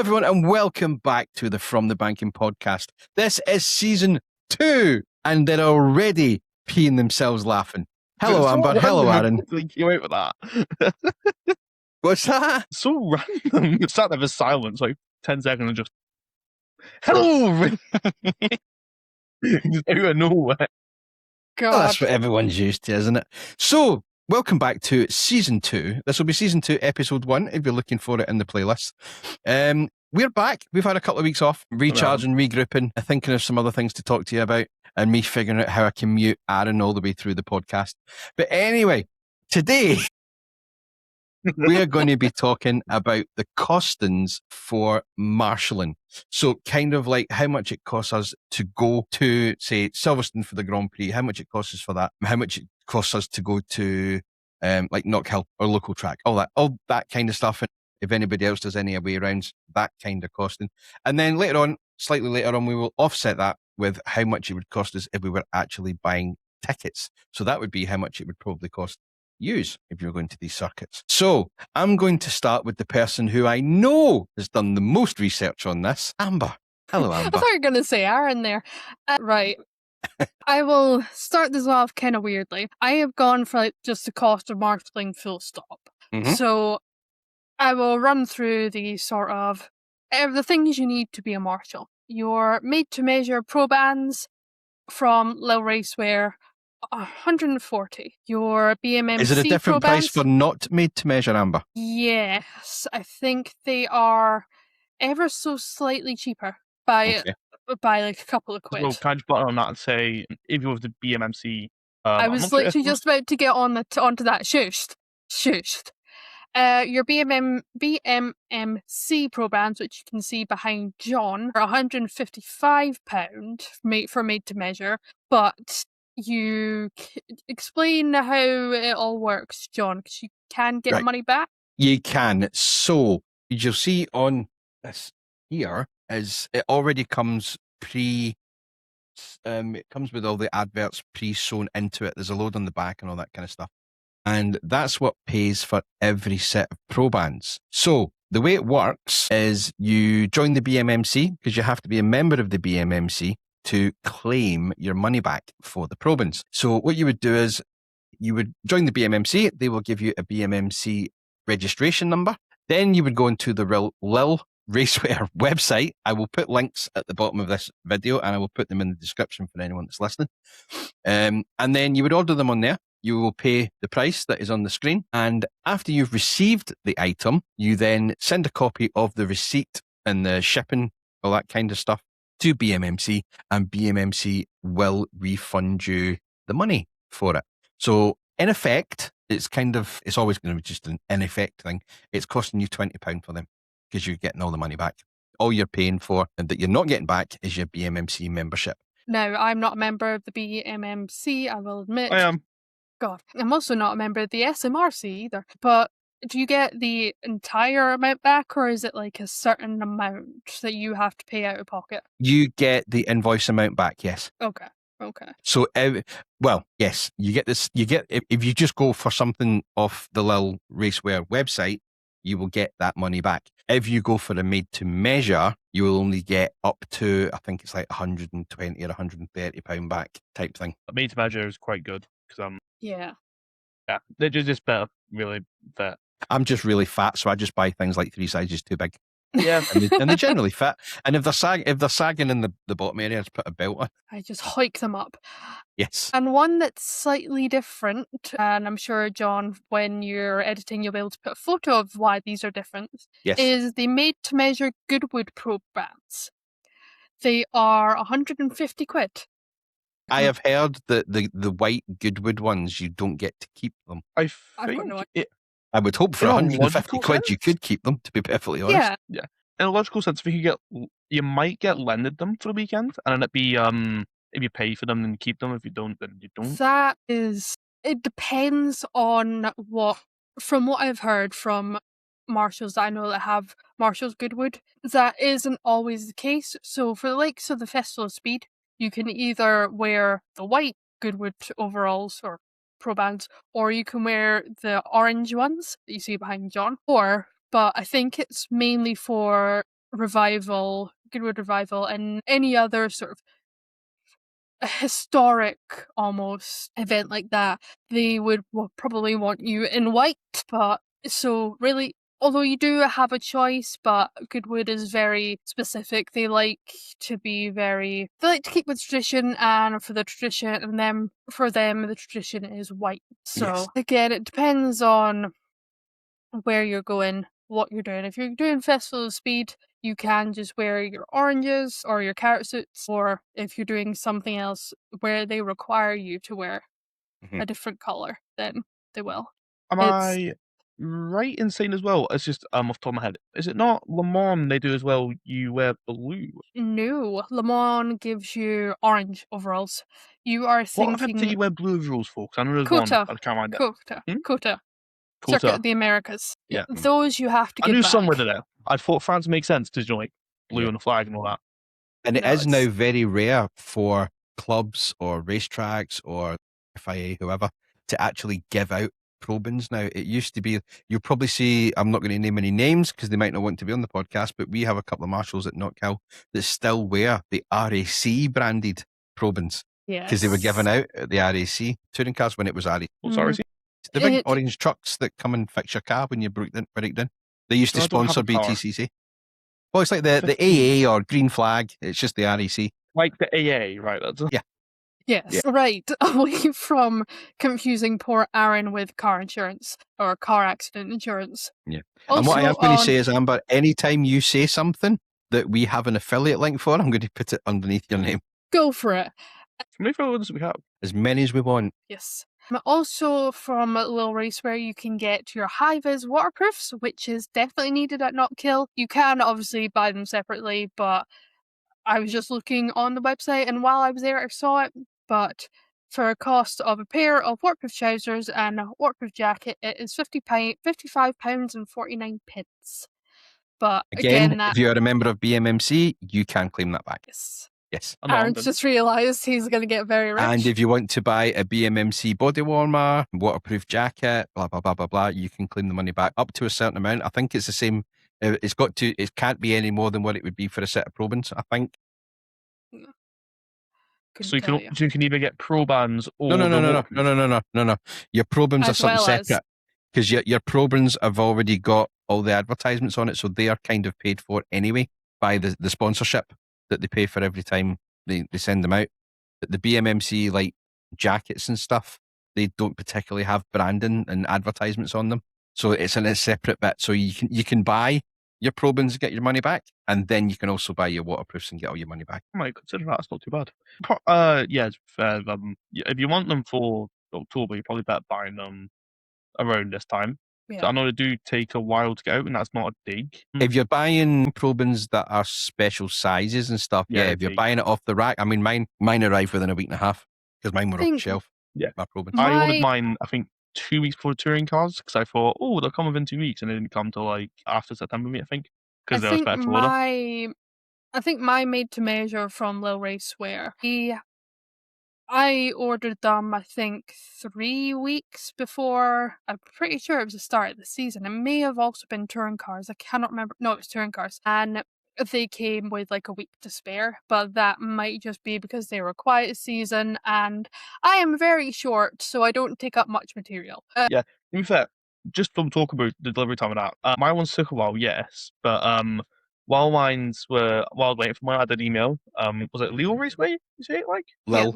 everyone, and welcome back to the From the Banking podcast. This is season 2, and they're already peeing themselves laughing. Hello, Amber. Hello, Aaron. You wait for that. What's that? So random. You sat there for silence, like 10 seconds, and just hello. Just out of nowhere. Well, that's what everyone's used to, isn't it? So, welcome back to season 2. This will be season 2, episode 1, if you're looking for it in the playlist. We're back. We've had a couple of weeks off, recharging, regrouping, thinking of some other things to talk to you about, and me figuring out how I can mute Aaron all the way through the podcast. But anyway, today we are going to be talking about the costings for marshalling. So kind of like how much it costs us to go to, say, Silverstone for the Grand Prix, how much it costs us for that, how much it costs us to go to like Knockhill or local track, all that kind of stuff. And if anybody else does any away rounds, that kind of costing. And then slightly later on, we will offset that with how much it would cost us if we were actually buying tickets. So that would be how much it would probably cost use if you're going to these circuits. So I'm going to start with the person who I know has done the most research on this, Amber. Hello, Amber. I thought you were going to say Aaron there. Right. I will start this off kind of weirdly. I have gone for just the cost of marshalling full stop. Mm-hmm. So I will run through the sort of the things you need to be a marshal. Your made-to-measure pro bands from Lil Racewear, 140. Your BMMC Is it a different pro price bands? for not made to measure, Amber? Yes, I think they are ever so slightly cheaper by like a couple of quid. Well, can I just button on that and say, if you have the BMMC... I was literally just about to get onto that. Shushed. Your BMMC pro bands, which you can see behind John, are £155 for made to measure, but you explain how it all works, John, because you can get money back. You can. So you'll see on this here is it already comes it comes with all the adverts pre-sewn into it. There's a load on the back and all that kind of stuff. And that's what pays for every set of pro bands. So the way it works is you join the BMMC because you have to be a member of the BMMC to claim your money back for the pro bands. So what you would do is you would join the BMMC. They will give you a BMMC registration number. Then you would go into the Lil Racewear website. I will put links at the bottom of this video and I will put them in the description for anyone that's listening. And then you would order them on there. You will pay the price that is on the screen. And after you've received the item, you then send a copy of the receipt and the shipping, all that kind of stuff, to BMMC, and BMMC will refund you the money for it. So in effect, it's always going to be just an in effect thing. It's costing you £20 for them because you're getting all the money back. All you're paying for and that you're not getting back is your BMMC membership. Now, I'm not a member of the BMMC, I will admit. I am. God, I'm also not a member of the SMRC either. But do you get the entire amount back, or is it like a certain amount that you have to pay out of pocket? You get the invoice amount back, yes. Okay. So, yes, you get this. If you just go for something off the Lil Racewear website, you will get that money back. If you go for a made to measure, you will only get up to, I think it's like £120 or £130 back type thing. Made to measure is quite good because yeah, they're just better, really fit. I'm just really fat, so I just buy things like 3 sizes too big. Yeah, and they generally fit. And if they're sagging in the bottom area, just put a belt on. I just hike them up. Yes. And one that's slightly different, and I'm sure, John, when you're editing, you'll be able to put a photo of why these are different, yes, is the made-to-measure Goodwood Pro bands. They are 150 quid. I have heard that the white Goodwood ones, you don't get to keep them. I would hope for 150 quid you could keep them, to be perfectly honest. Yeah. In a logical sense, you might get lended them for the weekend, and then it'd be if you pay for them, then you keep them. If you don't, then you don't. It depends on from what I've heard from marshals that I know that have Marshall's Goodwood, that isn't always the case. So for the likes of the Festival of Speed, you can either wear the white Goodwood overalls or pro bands, or you can wear the orange ones that you see behind John. But I think it's mainly for Goodwood Revival, and any other sort of a historic almost event like that, they would probably want you in white. But so really, although you do have a choice, but Goodwood is very specific. They like to keep with tradition, and for them the tradition is white. So Yes. again, it depends on where you're going, what you're doing. If you're doing Festival of Speed, you can just wear your oranges or your carrot suits, or if you're doing something else where they require you to wear a different colour, then they will. Am I right in saying as well, it's just off the top of my head, is it not Le Mans they do as well, you wear blue? No, Le Mans gives you orange overalls. You are What event do thinking you wear blue overalls for? Because I know there's one, Cota. I can't mind it. Cota. Cota. Circuit of the Americas. Yeah. Those you have to I give knew back. somewhere there. I thought France makes sense because you're like blue Yeah. on the flag and all that. And it is now very rare for clubs or racetracks or FIA, whoever, to actually give out probings now. It used to be, you'll probably see, I'm not going to name any names because they might not want to be on the podcast, but we have a couple of marshals at Knockhill that still wear the RAC branded probings. Yes. Because they were given out at the RAC touring cars when it was RAC. Oh, sorry. The big orange trucks that come and fix your car when you break down. They used to sponsor BTCC. Well, it's like the AA or Green Flag. It's just the RAC. Like the AA, right? Yeah. Yes, right. Away from confusing poor Aaron with car insurance or car accident insurance. Yeah. Also, and what I am going to say is, Amber, anytime you say something that we have an affiliate link for, I'm going to put it underneath your name. Go for it. How many followers do we have? As many as we want. Yes. Also from Lil Raceware, you can get your high-vis waterproofs, which is definitely needed at Knockhill. You can obviously buy them separately, but I was just looking on the website, and while I was there, I saw it. But for a cost of a pair of waterproof trousers and a waterproof jacket, it is £55.49. But again, if you're a member of BMMC, you can claim that back. Yes. Yes. Aaron's just realised he's going to get very rich. And if you want to buy a BMMC body warmer, waterproof jacket, blah, blah, blah, blah, blah, you can claim the money back up to a certain amount. I think it's the same. It can't be any more than what it would be for a set of probings, I think. So you can either get pro bands or no. Your probings are something separate because your probings have already got all the advertisements on it, so they are kind of paid for anyway by the sponsorship that they pay for every time they send them out. But the BMMC like jackets and stuff, they don't particularly have branding and advertisements on them, so it's in a separate bit. So you can buy your probings and get your money back, and then you can also buy your waterproofs and get all your money back. I might consider that. It's not too bad. Yeah, if you want them for October, you're probably better buying them around this time. Yeah. So I know they do take a while to get out, and that's not a dig. If you're buying probings that are special sizes and stuff, if you're buying it off the rack, I mean, mine arrived within a week and a half because mine were off the shelf. Yeah, my probings. I ordered mine, I think, 2 weeks before touring cars because I thought, they'll come within 2 weeks, and they didn't come till like after September, I think, because they were better to order. I think my made to measure from Lil Raceware. I ordered them, I think, 3 weeks before. I'm pretty sure it was the start of the season. It may have also been touring cars. I cannot remember. No, it was touring cars. And they came with like a week to spare, but that might just be because they were quiet season, and I am very short, so I don't take up much material. To be fair, just from talking about the delivery time of that, my one took a while, yes, but while waiting for mine, I did email. Was it Leo Raceway? You say it like Lil.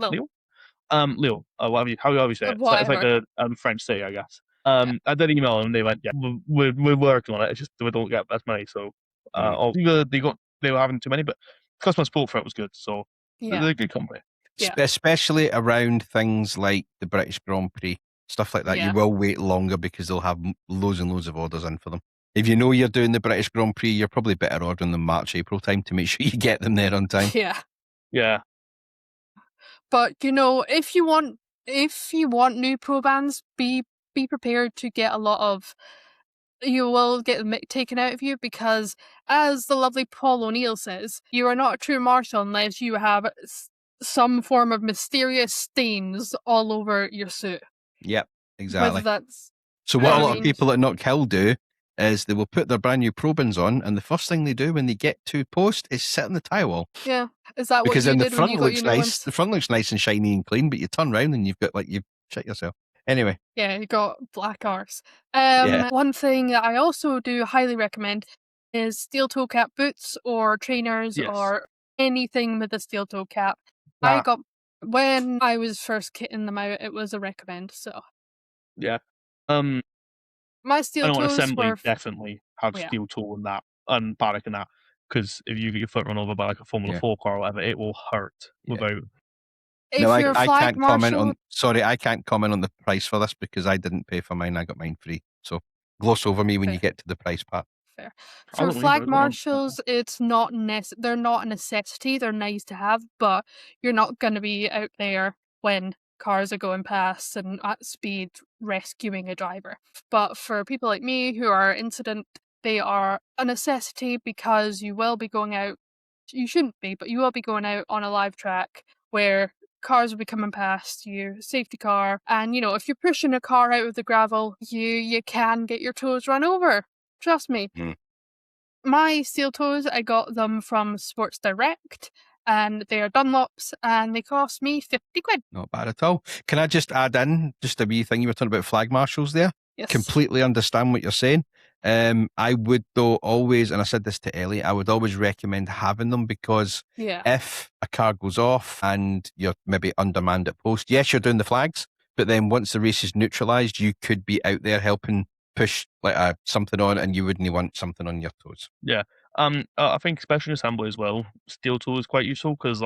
Leo, however you say it. So it's like the French say, I guess. I did email them, and they went, "Yeah, we're working on it. It's just we don't get as many." So, either they were having too many, but customer support for it was good. So they're a good company. Yeah. Especially around things like the British Grand Prix, stuff like that. You will wait longer because they'll have loads and loads of orders in for them. If you know you're doing the British Grand Prix, you're probably better ordering them March, April time to make sure you get them there on time. Yeah. But if you want new pro bands, be prepared to get a lot of. You will get them taken out of you because, as the lovely Paul O'Neill says, you are not a true marshal unless you have some form of mysterious stains all over your suit. Yep, exactly. That's so what a lot of people at Knockhill do is they will put their brand new Pro Bins on, and the first thing they do when they get to post is sit on the tire wall. Yeah, is that Because what you then the did when front you got looks your new nice. ones? The front looks nice and shiny and clean, but you turn around and you've got you've shit yourself. Anyway. Yeah, you got black arse. Yeah. One thing that I also do highly recommend is steel toe cap boots or trainers or anything with a steel toe cap. I got, when I was first kitting them out, it was a recommend. So yeah, my steel I know an toes assembly were definitely have yeah. steel toe and that and paddock and that, because if you get your foot run over by like a Formula 4 car or whatever, it will hurt without. If No, you're a I flag can't marshal, comment on. Sorry, I can't comment on the price for this because I didn't pay for mine. I got mine free. So gloss over me when you get to the price part. Fair. I For don't flag either, marshals, it's not they're not a necessity. They're nice to have, but you're not going to be out there when cars are going past and at speed rescuing a driver. But for people like me who are incident, they are a necessity because you will be going out. You shouldn't be, but you will be going out on a live track where cars will be coming past you, safety car, and if you're pushing a car out of the gravel, you can get your toes run over. Trust me. My steel toes, I got them from Sports Direct, and they are Dunlops, and they cost me 50 quid. Not bad at all. Can I just add in just a wee thing? You were talking about flag marshals there. Yes. Completely understand what you're saying. I would though always, and I said this to Ellie, I would always recommend having them because if a car goes off and you're maybe undermanned at post, yes, you're doing the flags, but then once the race is neutralised, you could be out there helping push something on, and you wouldn't want something on your toes. Yeah. I think especially assembly as well, steel toe is quite useful because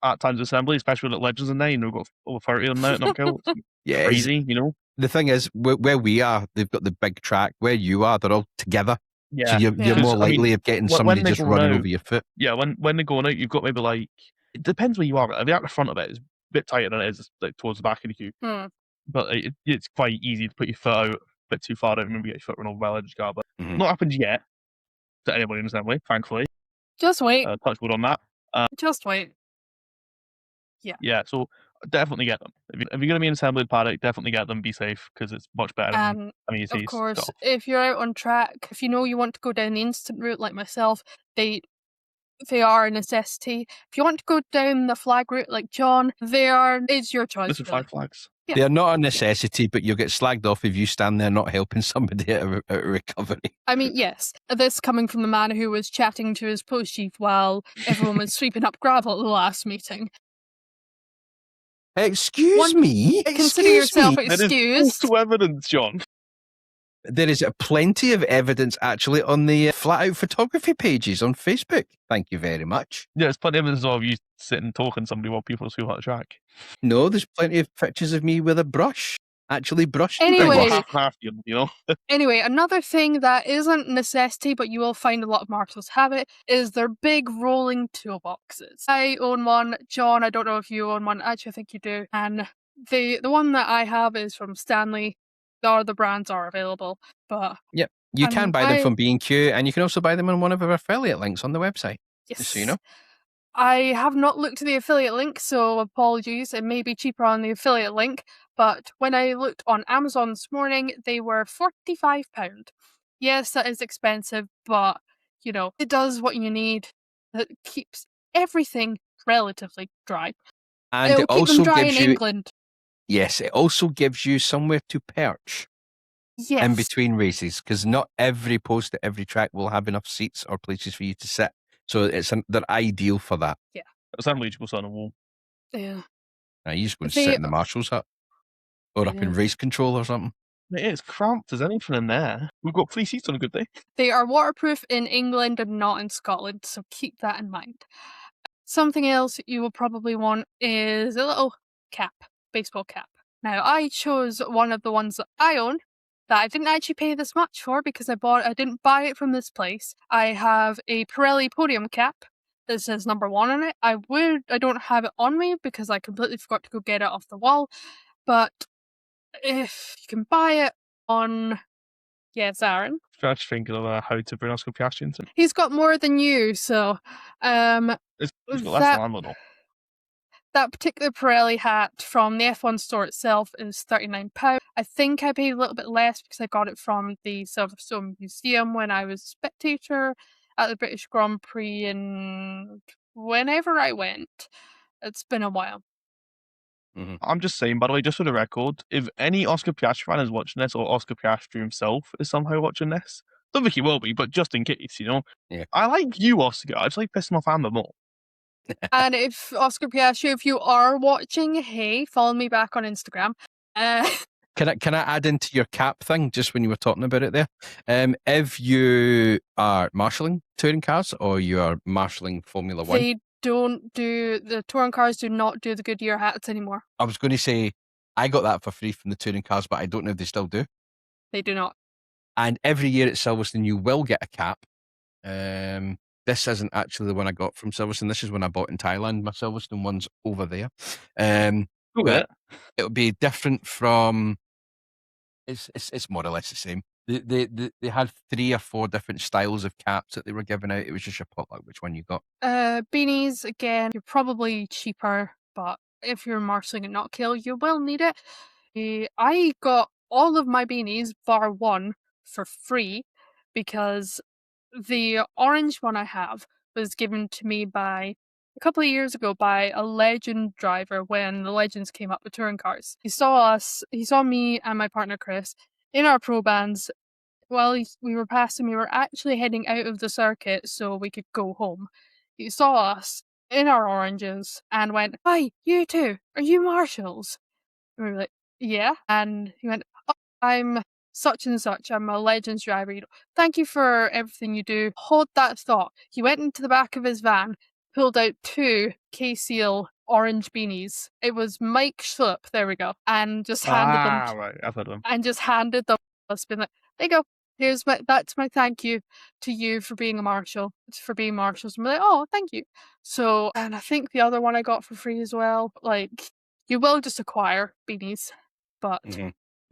at times assembly, especially with Legends and we've got over 30 of them now at Knockhill. It's crazy, The thing is, where we are, they've got the big track. Where you are, they're all together. Yeah. So you're more likely of getting somebody just running over your foot. Yeah, when they're going out, you've got maybe it depends where you are. If you're at the front of it, it's a bit tighter than it is towards the back of the queue. But it's quite easy to put your foot out a bit too far out and maybe get your foot run over by a Legends car. But not happened yet to anybody in assembly, thankfully. Just wait. Touch wood on that. Just wait. Yeah, so definitely get them. If you're going to be in assembly paddock, definitely get them. Be safe because it's much better than of course, if you're out on track, if you know you want to go down the instant route like myself, they are a necessity. If you want to go down the flag route like John, it's your choice. This is 5 flags. Yeah. They're not a necessity, but you'll get slagged off if you stand there not helping somebody out of recovery. I mean, yes, this coming from the man who was chatting to his post chief while everyone was sweeping up gravel at the last meeting. Excuse me? Consider yourself excused. There is also evidence, John. There is plenty of evidence actually on the Flat Out Photography pages on Facebook. Thank you very much. Yeah, there's plenty of evidence of you sitting talking to somebody while people are sweeping up the track. No, there's plenty of pictures of me with a brush. Actually brushing. Anyway, Anyway, another thing that isn't necessity, but you will find a lot of marshals have it, is their big rolling toolboxes. I own one. John, I don't know if you own one. Actually, I think you do. And the one that I have is from Stanley. The brands are available, but yep, you can buy them from B&Q, and you can also buy them on one of our affiliate links on the website. Yes, just so you know. I have not looked at the affiliate link, so apologies. It may be cheaper on the affiliate link, but when I looked on Amazon this morning, they were £45. Yes, that is expensive, but it does what you need. It keeps everything relatively dry. And It'll it also keep them dry gives in you England. Yes, it also gives you somewhere to perch. Yes. In between races, because not every post at every track will have enough seats or places for you to sit. So they're ideal for that. Yeah. Assembly you on a wall. Yeah. Now you just go and sit in the marshal's hut. Or up in race control or something. It is cramped as anything in there. We've got 3 seats on a good day. They are waterproof in England and not in Scotland, so keep that in mind. Something else you will probably want is a little cap, baseball cap. Now, I chose one of the ones that I own that I didn't actually pay this much for because I didn't buy it from this place. I have a Pirelli podium cap that says number 1 on it. I don't have it on me because I completely forgot to go get it off the wall. But if you can buy it on, yes, Aaron. I was thinking of how to pronounce Piastri. He's got more than you, so he's got less than though. That particular Pirelli hat from the F1 store itself is £39. I think I paid a little bit less because I got it from the Silverstone Museum when I was a spectator at the British Grand Prix, and whenever I went, it's been a while. I'm just saying, by the way, just for the record, if any Oscar Piastri fan is watching this, or Oscar Piastri himself is somehow watching this, don't think he will be, but just in case, Yeah. I like you, Oscar. I just like pissing off Amber more. And if Oscar Piastri, if you are watching, hey, follow me back on Instagram. Can I add into your cap thing just when you were talking about it there? If you are marshalling touring cars or you are marshalling Formula One, they don't do the touring cars. Do not do the Goodyear hats anymore. I was going to say I got that for free from the touring cars, but I don't know if they still do. They do not. And every year at Silverstone, you will get a cap. This isn't actually the one I got from Silverstone. This is one I bought in Thailand. My Silverstone one's over there. But it'll be different from. It's more or less the same. They had 3 or 4 different styles of caps that they were giving out. It was just your potluck which one you got. Beanies, again, you're probably cheaper, but if you're marshalling at Knockhill, you will need it. I got all of my beanies, bar one, for free because the orange one I have was given to me by a couple of years ago by a legend driver when the legends came up with touring cars. He saw me and my partner Chris in our pro bands. While we were passing, we were actually heading out of the circuit so we could go home. He saw us in our oranges and went, "Hi, you two, are you Marshals?" And we were like, "Yeah." And he went, "Oh, I'm such and such. I'm a Legends driver. Thank you for everything you do. Hold that thought." He went into the back of his van, pulled out 2 K-Seal orange beanies. It was Mike Schlupp, there we go, and just handed them. Right, I've heard of them. And just handed them. Us, been like, "There you go. That's my thank you to you for being a marshal, for being marshals." And we're like, "Oh, thank you." So, and I think the other one I got for free as well. Like, you will just acquire beanies, but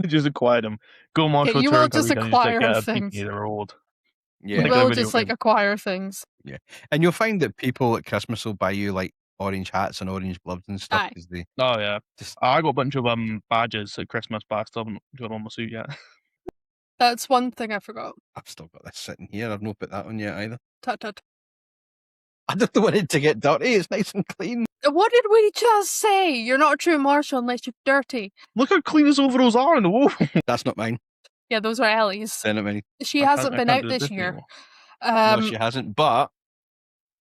just acquire them. Go Marshal you will just acquire things. They're old. Yeah, you will just like acquire things. Yeah, and you'll find that people at Christmas will buy you like orange hats and orange gloves and stuff. Oh yeah, I got a bunch of badges at Christmas, but I still haven't got on my suit yet. That's one thing I forgot. I've still got this sitting here. I've not put that on yet either. Tut tut. I don't want it to get dirty. It's nice and clean. What did we just say? You're not a true marshal unless you're dirty. Look how clean his overalls are in the wall. That's not mine. Yeah, those are Ellie's. They're not mine. She hasn't been out this year. No, she hasn't, but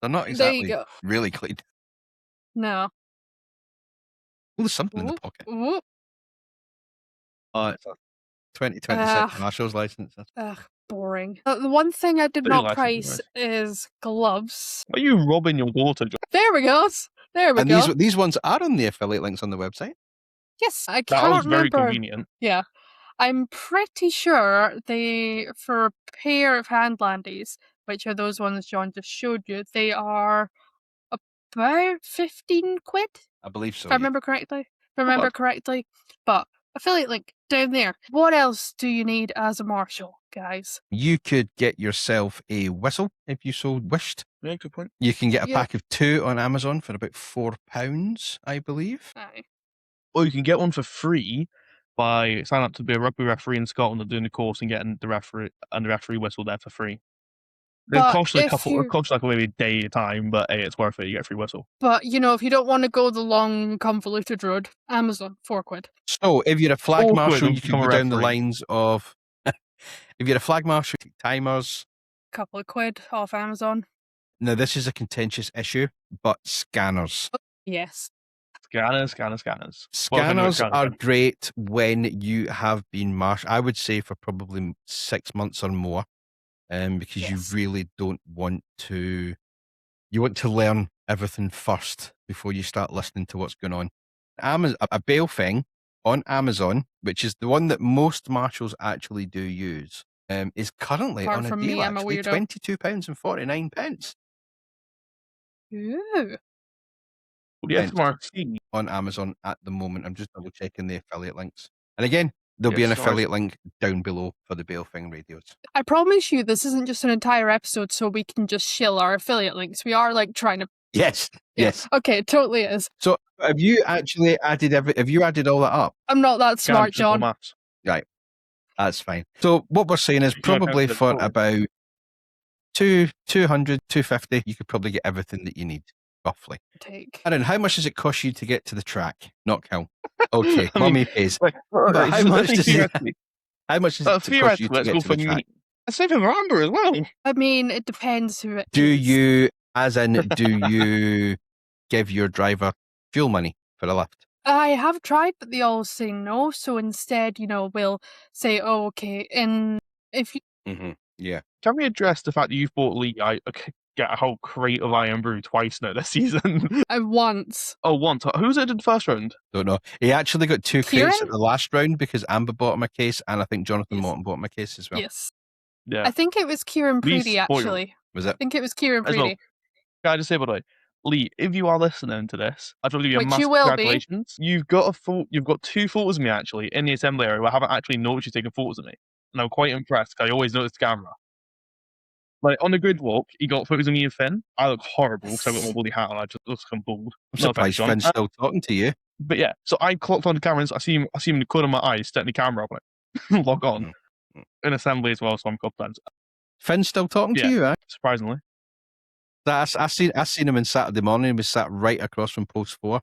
they're not exactly really clean. No. Oh, there's something in the pocket. Ooh. Oh, it's a 2026 Marshal's license. Boring. The one thing I did not price is gloves. Are you robbing your daughter, John? There we go. And these ones are on the affiliate links on the website. Yes, I can't remember. That was very remember. Convenient. Yeah. I'm pretty sure for a pair of hand landies, which are those ones John just showed you, they are about 15 quid. I believe so. If I remember correctly. But affiliate link down there. What else do you need as a marshal, guys? You could get yourself a whistle if you so wished. Yeah, good point. You can get a pack of 2 on Amazon for about £4, I believe. Aye. Or you can get one for free by signing up to be a rugby referee in Scotland and doing the course and getting the referee whistle there for free. It costs like maybe a day at a time, but hey, it's worth it. You get a free whistle. But if you don't want to go the long, convoluted road, Amazon, £4. So if you're a flag marshal, you can go down the lines of. If you're a flag marshal, timers. Couple of quid off Amazon. Now this is a contentious issue, but scanners. Yes. Scanners. Scanners are great when you have been marshal. I would say for probably 6 months or more. Because you really don't want to. You want to learn everything first before you start listening to what's going on. A bail thing on Amazon, which is the one that most marshals actually do use, is currently on a deal. Actually, £22.49. Ooh. Yes, on Amazon at the moment. I'm just double checking the affiliate links, and again. There'll be an affiliate link down below for the Bail Thing radios. I promise you this isn't just an entire episode so we can just shill our affiliate links. We are trying to... Yes. Okay, it totally is. So have you actually added all that up? I'm not that smart, John. Right. That's fine. So what we're saying is probably for about 200, 250, you could probably get everything that you need, roughly. Aaron, how much does it cost you to get to the track? Not Hill. Okay, Mummy pays. But how much does it cost you to get to the track? I save him Amber as well. I mean, it depends who it do is. you give your driver fuel money for a lift? I have tried, but they all say no. So instead, we'll say, oh, okay. And if you... Yeah. Can we address the fact that you've bought Lee get a whole crate of Iron Brew twice now this season? Once. Oh, once. Who's it in the first round? Don't know. He actually got 2 Kieran? crates at the last round because Amber bought him a case, and I think Jonathan Morton bought him a case as well. Yes. Yeah. I think it was Kieran Preedy, actually. Was it? I think it was Kieran Preedy. Well. Can I just say, by the way, Lee, if you are listening to this, I'd want to give you a massive congratulations. You've got 2 photos of me actually in the assembly area where I haven't actually noticed you taking photos of me, and I'm quite impressed because I always notice the camera. Like on the grid walk, he got photos of me and Finn. I look horrible because I got my bloody hat on. I just look like I'm bald. I'm surprised Finn's still talking to you. But yeah, so I clocked on the cameras. I see him in the corner of my eyes, setting the camera up, like log on in assembly as well. So I'm confident. Finn's still talking to you, right? Surprisingly. I seen him on Saturday morning. He was sat right across from post 4,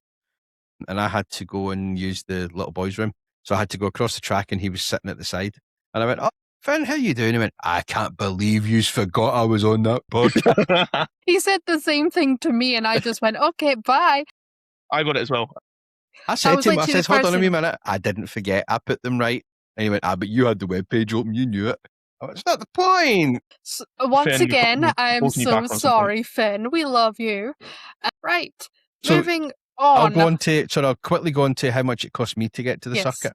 and I had to go and use the little boys' room. So I had to go across the track, and he was sitting at the side. And I went, "Oh, Finn, how you doing?" He went, "I can't believe you forgot I was on that podcast." He said the same thing to me, and I just went, "Okay, bye." I got it as well. I said to him, "Hold on a minute. I didn't forget. I put them right." And he went, "But you had the webpage open. You knew it." It's not the point. So, once Finn, again, I am so sorry, Finn. We love you. Right. So moving on. I'll quickly go on to how much it cost me to get to the circuit.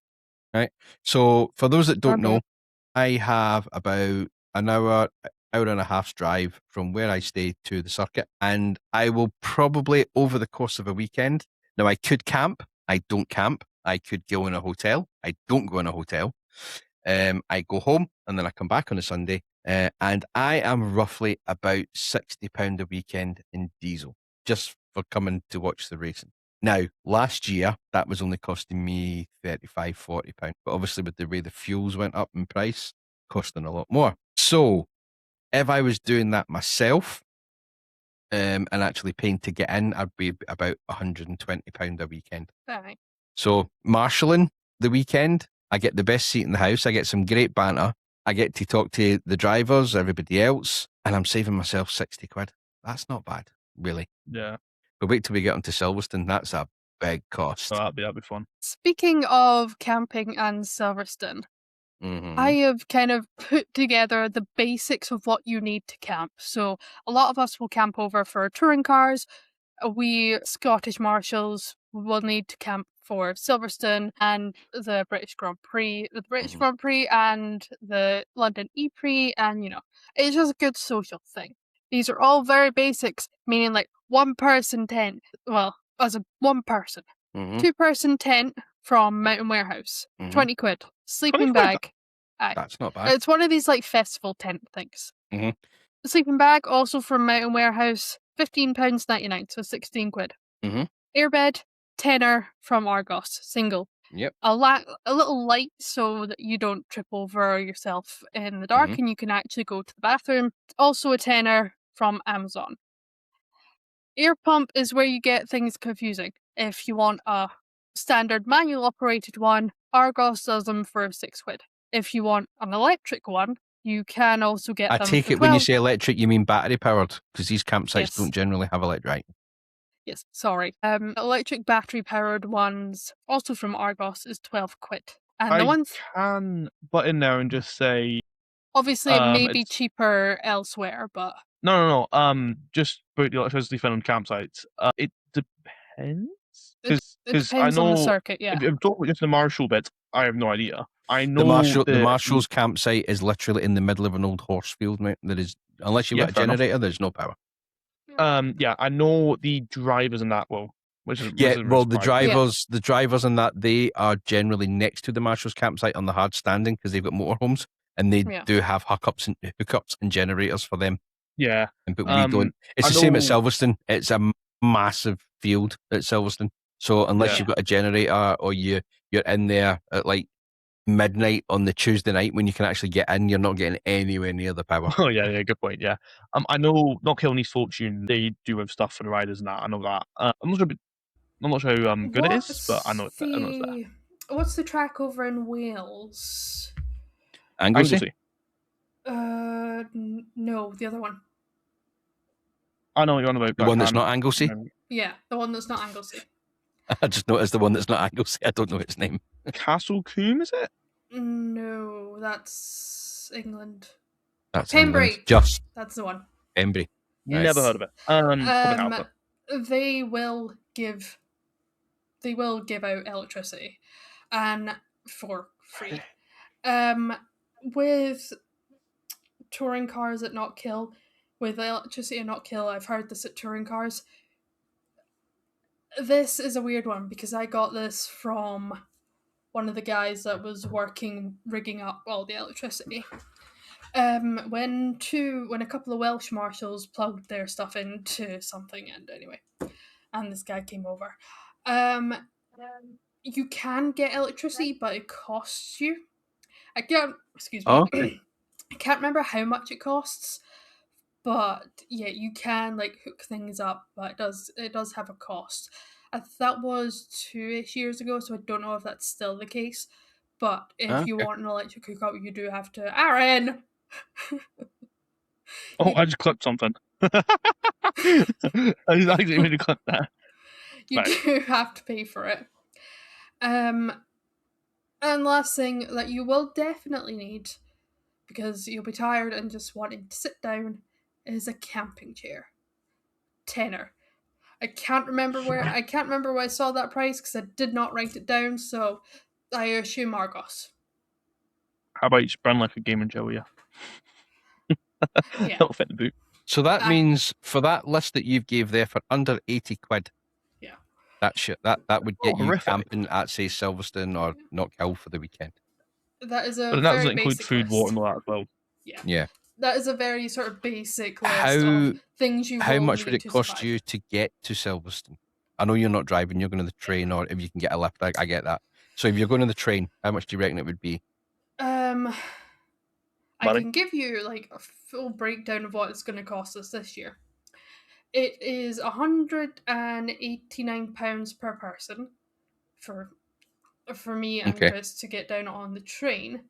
Right. So for those that don't know, I have about an hour and a half's drive from where I stay to the circuit. And I will probably, over the course of a weekend, now I could camp. I don't camp. I could go in a hotel. I don't go in a hotel. I go home and then I come back on a Sunday, and I am roughly about £60 a weekend in diesel just for coming to watch the racing. Now, last year that was only costing me £35-40, but obviously with the way the fuels went up in price, costing a lot more. So, if I was doing that myself, and actually paying to get in, I'd be about £120 a weekend. Right. So, marshalling the weekend, I get the best seat in the house. I get some great banter. I get to talk to the drivers, everybody else, and I'm saving myself £60. That's not bad, really. Yeah. But wait till we get onto Silverstone. That's a big cost. Oh, that'd be fun. Speaking of camping and Silverstone, I have kind of put together the basics of what you need to camp. So a lot of us will camp over for touring cars. We Scottish Marshals will need to camp for Silverstone and the British Grand Prix, Grand Prix and the London E-Prix, and it's just a good social thing. These are all very basics, meaning like 1-person tent. Well, as a 1-person, 2-person tent from Mountain Warehouse, £20. Sleeping bag. That's not bad. It's one of these like festival tent things. The sleeping bag also from Mountain Warehouse, £15.99, so £16. Airbed, tenner from Argos, single. Yep. A little light so that you don't trip over yourself in the dark and you can actually go to the bathroom. Also a tenner from Amazon. Air pump is where you get things confusing. If you want a standard manual operated one, Argos does them for £6. If you want an electric one, you can also get them. I take it when you say electric, you mean battery powered, because these campsites don't generally have electric, right? Yes, sorry. Electric battery powered ones, also from Argos, is £12. And the ones can butt in there and just say, obviously it may be cheaper elsewhere, but no. Just put the electricity fin on campsites. It depends. It depends on the circuit. Yeah. If I'm talking about just the Marshal bit, I have no idea. I know the Marshal's campsite is literally in the middle of an old horse field, mate. There is, unless you've got a generator, there's no power. Yeah, I know the drivers in that the drivers in that, they are generally next to the Marshal's campsite on the hard standing because they've got motorhomes and they do have hookups and generators for them. Yeah, but we don't. It's the same at Silverstone. It's a massive field at Silverstone, so unless you've got a generator or you're in there at like midnight on the Tuesday night when you can actually get in. You're not getting anywhere near the power. Oh yeah, good point. Yeah, I know Not Killing East Fortune. They do have stuff for the riders and that. I know that. I'm not sure how good it is, but I know it's there. What's the track over in Wales? Anglesey? No, the other one. I know what you're on about. The one that's not Anglesey? Yeah, the one that's not Anglesey. I just noticed the one that's not Anglesey. I don't know its name. Castle Coombe, is it? No, that's England. That's Pembrey. England. Just that's the one. Pembrey. Nice. Never heard of it. They will give out electricity, and for free. With touring cars at Not Kill, with electricity at Not Kill, I've heard this at touring cars. This is a weird one because I got this from one of the guys that was rigging up all the electricity. When a couple of Welsh marshals plugged their stuff into something, and this guy came over. You can get electricity, but it costs you. I can't remember how much it costs, but yeah, you can hook things up, but it does have a cost. That was 2-ish years ago, so I don't know if that's still the case. But if you want an electric hookup, you do have to. Aaron! I just clipped something. I just accidentally clipped that. You do have to pay for it. And last thing that you will definitely need, because you'll be tired and just wanting to sit down, is a camping chair. Tenner. I can't remember where I saw that price because I did not write it down, so I assume Argos. How about you just run like a gaming chair, yeah? That'll fit the boot. So that means for that list that you've gave there for under 80 quid. Yeah. That would get you camping at, say, Silverstone or Not Kill for the weekend. That is a but that doesn't include food, water, and all that as well. Yeah. That is a very sort of basic list of things you. How much would it cost you to get to Silverstone? I know you're not driving; you're going to the train, or if you can get a lift, I get that. So if you're going to the train, how much do you reckon it would be? I can give you a full breakdown of what it's going to cost us this year. It is £189 per person for me and Chris to get down on the train,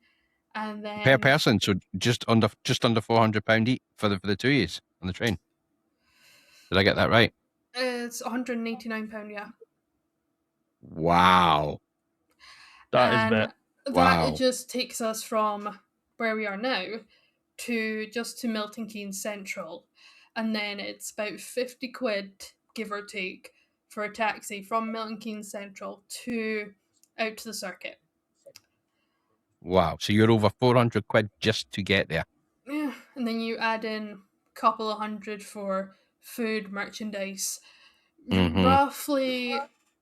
and then per person. So just under £400 each for the 2 years on the train. Did I get that right? It's £189. Yeah. Wow. That is a bit. That just takes us from where we are now to Milton Keynes Central, and then it's about 50 quid, give or take, for a taxi from Milton Keynes Central out to the circuit. Wow. So you're over 400 quid just to get there. Yeah, and then you add in a couple of hundred for food, merchandise. Mm-hmm. Roughly,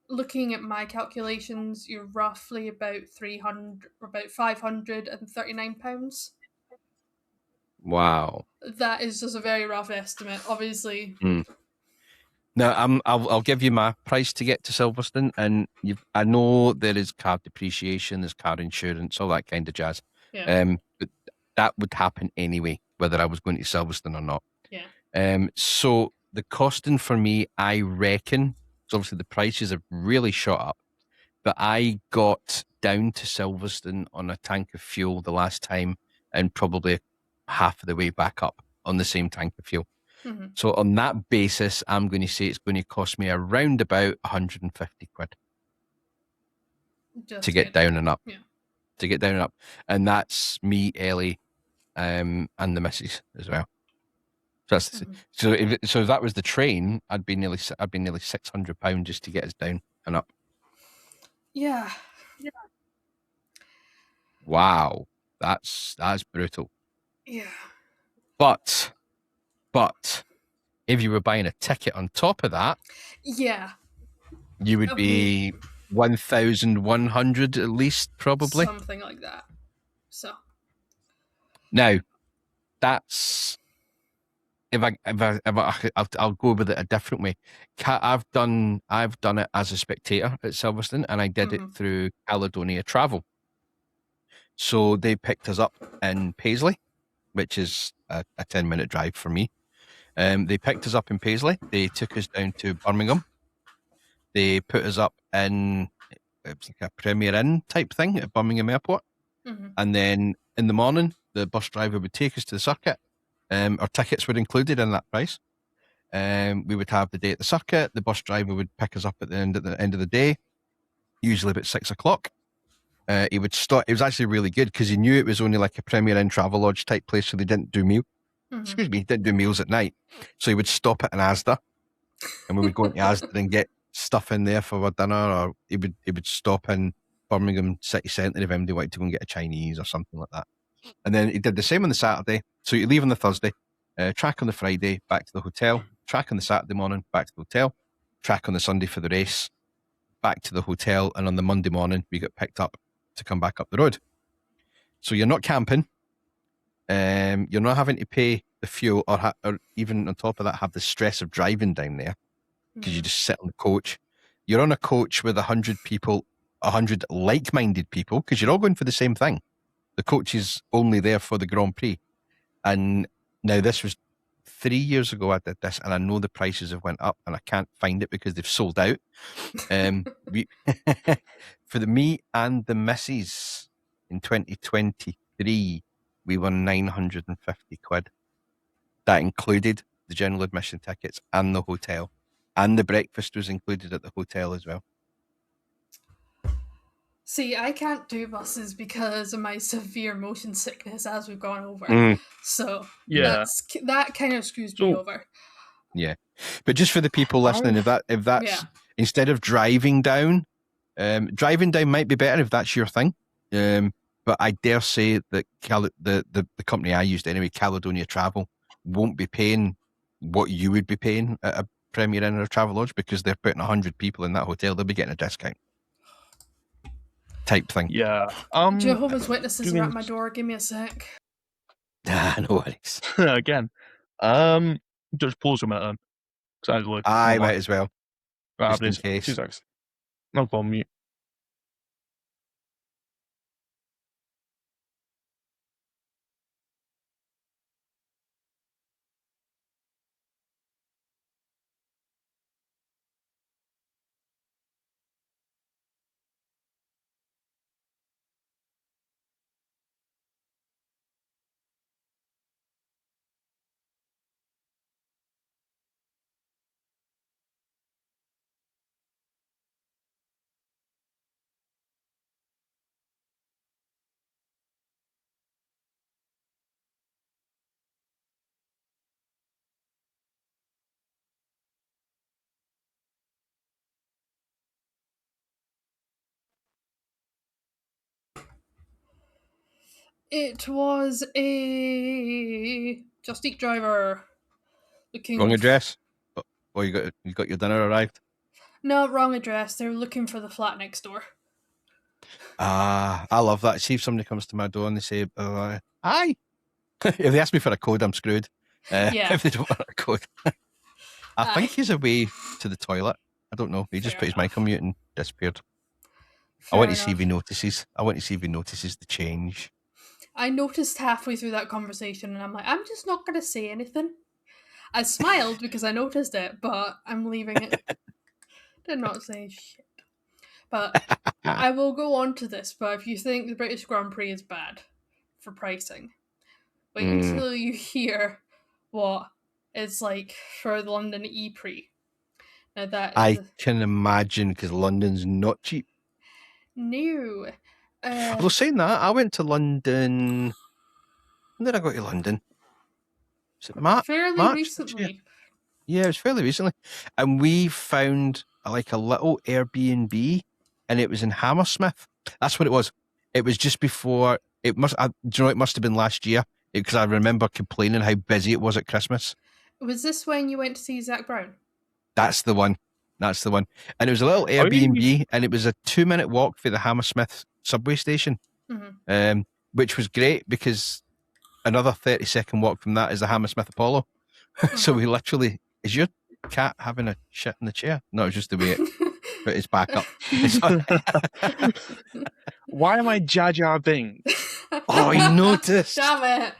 looking at my calculations, you're roughly about £539. Wow. That is just a very rough estimate, obviously. Now, I'll give you my price to get to Silverstone, and I know there is car depreciation, there's car insurance, all that kind of jazz. Yeah. But that would happen anyway, whether I was going to Silverstone or not. Yeah. So the costing for me, I reckon, so obviously the prices have really shot up, but I got down to Silverstone on a tank of fuel the last time, and probably half of the way back up on the same tank of fuel. Mm-hmm. So on that basis, I'm going to say it's going to cost me around about 150 quid to get down and up. Yeah. To get down and up. And that's me, Ellie, and the missus as well. So that's so if that was the train, I'd be nearly £600 just to get us down and up. Yeah. Wow. That's brutal. Yeah. But if you were buying a ticket on top of that, yeah, you would be 1,100 at least, probably something like that. So now, that's I'll go with it a different way. I've done it as a spectator at Silverstone, and I did it through Caledonia Travel. So they picked us up in Paisley, which is a 10-minute drive for me. They picked us up in Paisley. They took us down to Birmingham. They put us up in, it was like a Premier Inn type thing at Birmingham Airport. Mm-hmm. And then in the morning, the bus driver would take us to the circuit. Our tickets were included in that price. We would have the day at the circuit. The bus driver would pick us up at the end of the day, usually about 6 o'clock. He would start. It was actually really good because he knew it was only like a Premier Inn travel lodge type place, so they didn't do meal. Mm-hmm. Excuse me, didn't do meals at night. So he would stop at an Asda, and we would go into Asda and get stuff in there for our dinner, or he would stop in Birmingham city centre if anybody wanted to go and get a Chinese or something like that. And then he did the same on the Saturday. So you leave on the Thursday, track on the Friday, back to the hotel, track on the Saturday morning, back to the hotel, track on the Sunday for the race, back to the hotel, and on the Monday morning we got picked up to come back up the road. So you're not camping. You're not having to pay the fuel or even on top of that have the stress of driving down there because you just sit on the coach. You're on a coach with 100 people, 100 like-minded people, because you're all going for the same thing. The coach is only there for the Grand Prix. And now this was 3 years ago I did this, and I know the prices have went up and I can't find it because they've sold out. For me and the missus in 2023, we won 950 quid. That included the general admission tickets and the hotel. And the breakfast was included at the hotel as well. See, I can't do buses because of my severe motion sickness as we've gone over. So that kind of screws me over. Yeah. But just for the people listening, if that's instead of driving down might be better if that's your thing. But I dare say that the company I used anyway, Caledonia Travel, won't be paying what you would be paying at a Premier Inn or a Travelodge because they're putting 100 people in that hotel. They'll be getting a discount type thing. Yeah. Jehovah's Witnesses are at my door. Give me a sec. No worries. Again. Just pause a minute then. I might as well. Right, just in case. 2 seconds. No problem, mute. It was a Just Eat driver. Wrong address? Oh, you got your dinner arrived? No, wrong address. They were looking for the flat next door. I love that. See if somebody comes to my door and they say, hi. If they ask me for a code, I'm screwed. If they don't want a code. I think he's away to the toilet. I don't know. He just put his mic on mute and disappeared. I want to see if he notices. I want to see if he notices the change. I noticed halfway through that conversation and I'm like, I'm just not going to say anything. I smiled because I noticed it, but I'm leaving it. Did not say shit. But I will go on to this, but if you think the British Grand Prix is bad for pricing, wait until you hear what it's like for the London E-Prix. Now I can imagine, because London's not cheap. No. Although saying that, I went to London. When did I go to London? Was it March? Fairly recently. Yeah, it was fairly recently. And we found like a little Airbnb, and it was in Hammersmith. That's what it was. It was just before. It must have been last year, because I remember complaining how busy it was at Christmas. Was this when you went to see Zach Brown? That's the one. And it was a little Airbnb, and it was a 2-minute walk for the Hammersmith subway station, which was great because another 30-second walk from that is the Hammersmith Apollo. So we literally, is your cat having a shit in the chair? No, it's just the way it put its back up. Why am I Jar Jar Binks? Oh, I noticed. Damn it.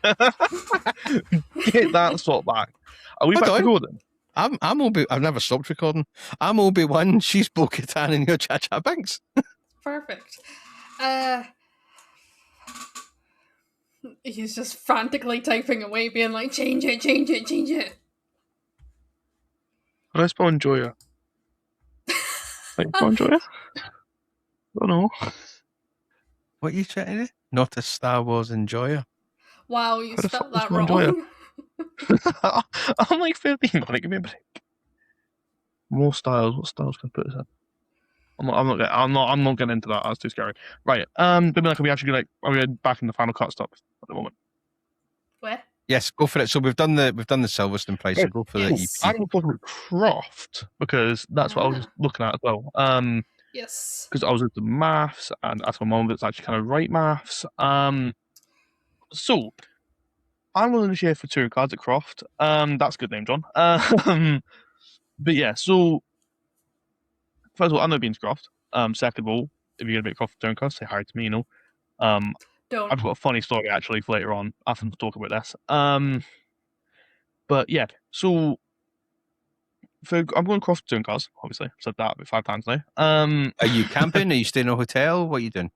Get that sort back. Are we Hold back on. recording? I'm Obi. I've never stopped recording. I'm Obi-Wan. She's Bo-Katan, and you're Cha Cha Binks. Perfect. He's just frantically typing away, being like, change it, change it, change it. How do I spell enjoyer? Like, spell enjoyer? I don't know. What are you trying to do? Not a Star Wars enjoyer. Wow, you How the fuck spelled does that spell enjoyer? wrong. I'm like 15, man. Give me a break. More styles. What styles can I put this in? I'm not getting into that. That's too scary. Right. But like, are we actually are we back in the final cut stop at the moment? Where? Yes, go for it. So we've done the Silverstone price. So go for the EP. I'm going to talk about Croft because that's what I was just looking at as well. Yes. Because I was with the maths, and that's my mum that's actually kind of right maths. So I'm willing to share for touring cards at Croft. That's a good name, John. But yeah, so first of all, I've never been to Croft. Second of all, if you're gonna be at Croft touring cards, say hi to me. Don't. I've got a funny story actually for later on. I have to talk about this. But yeah, so I'm going to Croft touring cars. Obviously, I've said that about 5 times now. Are you camping? Are you staying in a hotel? What are you doing?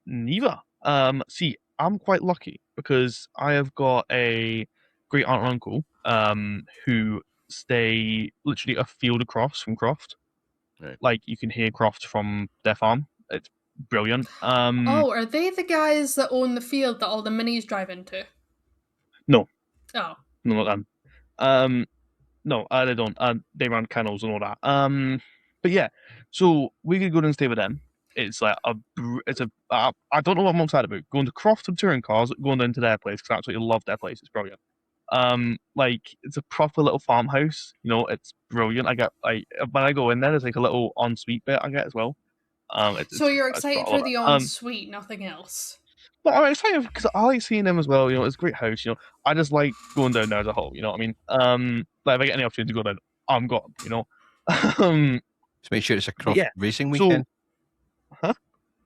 Neither. See, I'm quite lucky because I have got a great aunt and uncle who stay literally a field across from Croft. Right. Like you can hear Croft from their farm. It's brilliant. Are they the guys that own the field that all the minis drive into? No. Oh. No, not them. No, they don't. They run kennels and all that. But yeah, so we could go and stay with them. It's like I don't know what I'm excited about. Going to Croft and touring cars, going down to their place because I absolutely love their place. It's brilliant. Like it's a proper little farmhouse. It's brilliant. I get when I go in there, there's like a little ensuite bit I get as well. So you're excited for the it. ensuite, nothing else. But I'm excited because I like seeing them as well. It's a great house. I just like going down there as a whole. You know what I mean? Like if I get any opportunity to go down, I'm gone. Just make sure it's a Croft racing weekend. Huh?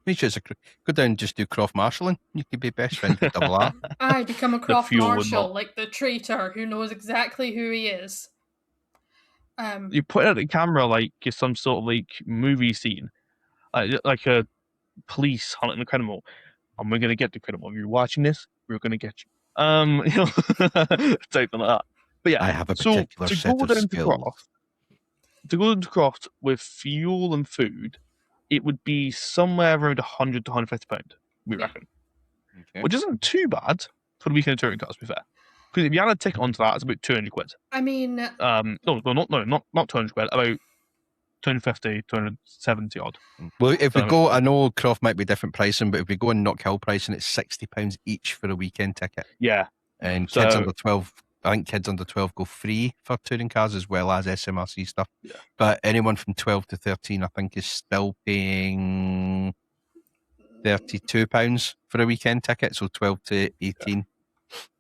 Make sure it's go down and just do Croft marshalling. You could be best friends with Double R. I become a Croft Marshal, like the traitor who knows exactly who he is. You put it at the camera like it's some sort of like movie scene, like a police hunting a criminal, and we're gonna get the criminal. If you're watching this, we're gonna get you. Something like that. But yeah, I have a particular set of skills. To go into Croft with fuel and food, it would be somewhere around £100 to £150, we reckon. Okay. Which isn't too bad for the weekend touring cars, to be fair. Because if you add a ticket onto that, it's about £200. I mean, not £200, about 250, 270 odd. Well, if we go, I know Croft might be different pricing, but if we go in Knockhill pricing, it's £60 each for a weekend ticket. Yeah. And kids under 12, I think kids under 12 go free for touring cars as well as SMRC stuff. Yeah. But anyone from 12 to 13, I think, is still paying £32 for a weekend ticket, so 12 to 18. Yeah.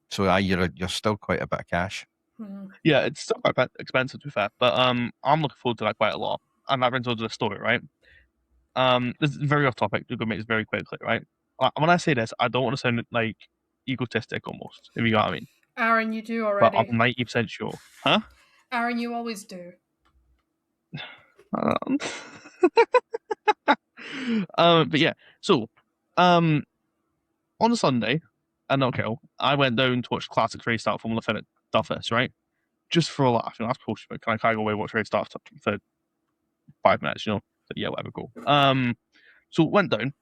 So you're still quite a bit of cash. Yeah, it's still quite expensive to be fair, but I'm looking forward to that quite a lot. And that brings us to the story, right? This is very off topic. We're going to make this very quickly, right? When I say this, I don't want to sound like egotistic almost, if you got what I mean. Aaron, you do already. But I'm 90% sure. Huh? Aaron, you always do. But yeah, so on a Sunday at Knockhill, I went down to watch Classics race start Formula Finn at Duffus, right? Just for a laugh, that's bullshit. But can I go away watch race start for 5 minutes? So yeah, whatever, cool. So went down,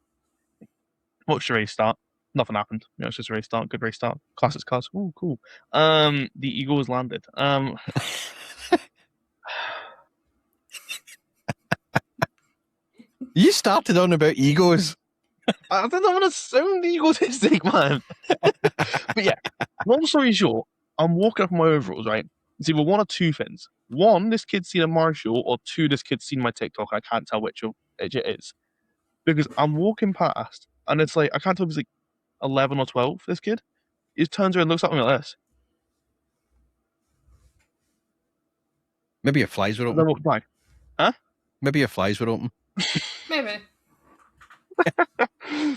watched the race start. Nothing happened. It's just a race start. Good race start. Classics cars. Ooh, cool. The Eagles landed. You started on about egos. I don't want to sound egotistic, man. But yeah, long story short, I'm walking up in my overalls, right? It's either one or two things. One, this kid's seen a Marshal, or two, this kid's seen my TikTok. I can't tell which it is. Because I'm walking past, and it's like, I can't tell if he's like 11 or 12, this kid. He turns around and looks at me like this. Maybe your flies were open. Then walks back. Huh? Maybe your flies were open. Maybe.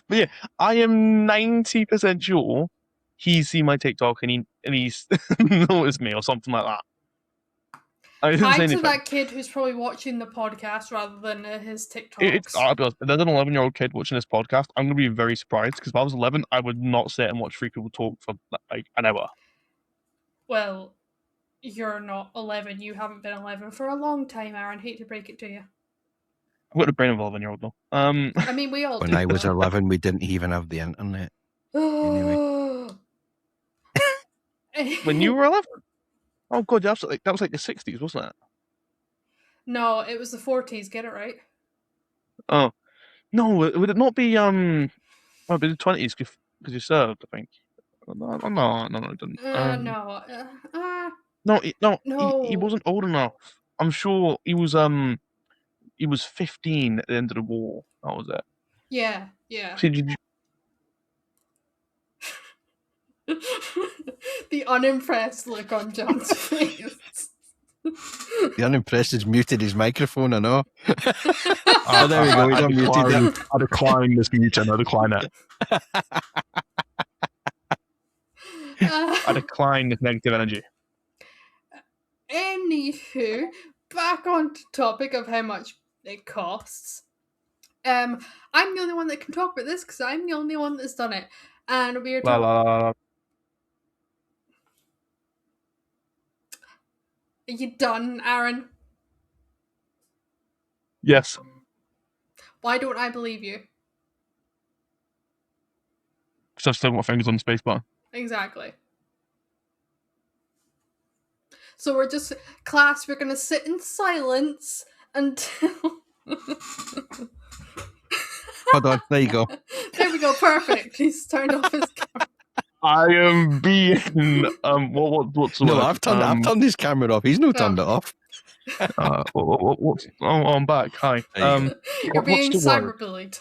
But yeah, I am 90% sure he's seen my TikTok and he's noticed me or something like that. I didn't say Hi to anything. that kid who's probably watching the podcast rather than his TikToks. I'll be honest, if there's an 11-year-old kid watching this podcast, I'm going to be very surprised because if I was 11, I would not sit and watch three people talk for like an hour. Well, you're not 11. You haven't been 11 for a long time, Aaron. Hate to break it to you. I've got the brain of an 11-year-old though. I mean, we all When do. I was 11, we didn't even have the internet. Anyway. When you were 11? Oh god, that was like the 60s, wasn't it? No, it was the 40s. Get it right. Oh no, would it not be Well, it'd be the 20s because you served, I think. No, it didn't. No. No, he wasn't old enough. I'm sure he was 15 at the end of the war. That was it. Yeah. See, The unimpressed look on John's face. The unimpressed has muted his microphone, I know. Oh, there we go. He's unmuted it. I decline this mute and I decline it. I decline this negative energy. Anywho, back on to topic of how much it costs. I'm the only one that can talk about this because I'm the only one that's done it, and we are talking. Are you done, Aaron? Yes. Why don't I believe you? Because I've still got my fingers on the space bar. Exactly. So we're just class. We're gonna sit in silence until. Hold on, there you go. There we go, perfect. He's turned off his camera. I am being what's the No, word? I've turned his camera off. He's not turned it off. I'm back. Hi. You're being cyberbullied.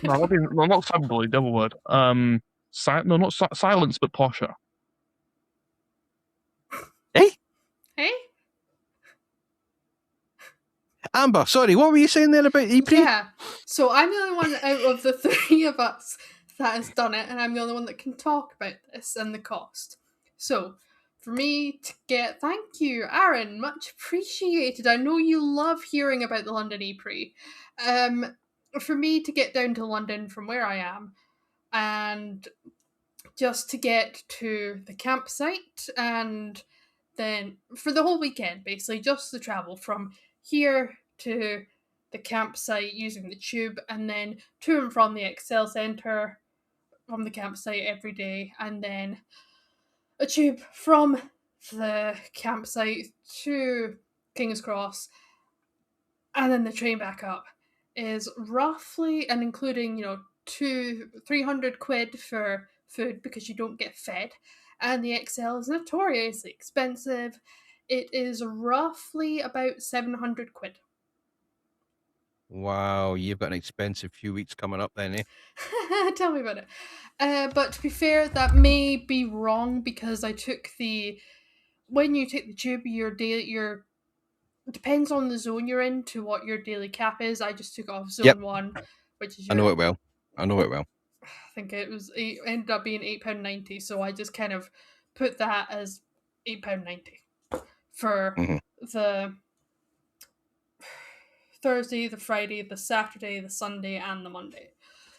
No, I'm not cyberbullied. Double word. Not silence, but posher. Hey? Amber, sorry, what were you saying there about EP? Yeah, so I'm the only one out of the three of us that has done it, and I'm the only one that can talk about this and the cost. So, for me to get, thank you, Aaron, much appreciated. I know you love hearing about the London E-Prix. For me to get down to London from where I am, and just to get to the campsite, and then for the whole weekend, basically, just the travel from here to the campsite using the tube, and then to and from the Excel Centre from the campsite every day, and then a tube from the campsite to King's Cross, and then the train back up is roughly, and including 300 quid for food because you don't get fed, and the XL is notoriously expensive. It is roughly about 700 quid. Wow, you've got an expensive few weeks coming up then, eh? Tell me about it. But to be fair, that may be wrong because I took when you take the tube, your depends on the zone you're in to what your daily cap is. I just took off zone 1, which is I know it well. I think it ended up being £8.90, so I just kind of put that as £8.90 for the Thursday, the Friday, the Saturday, the Sunday, and the Monday.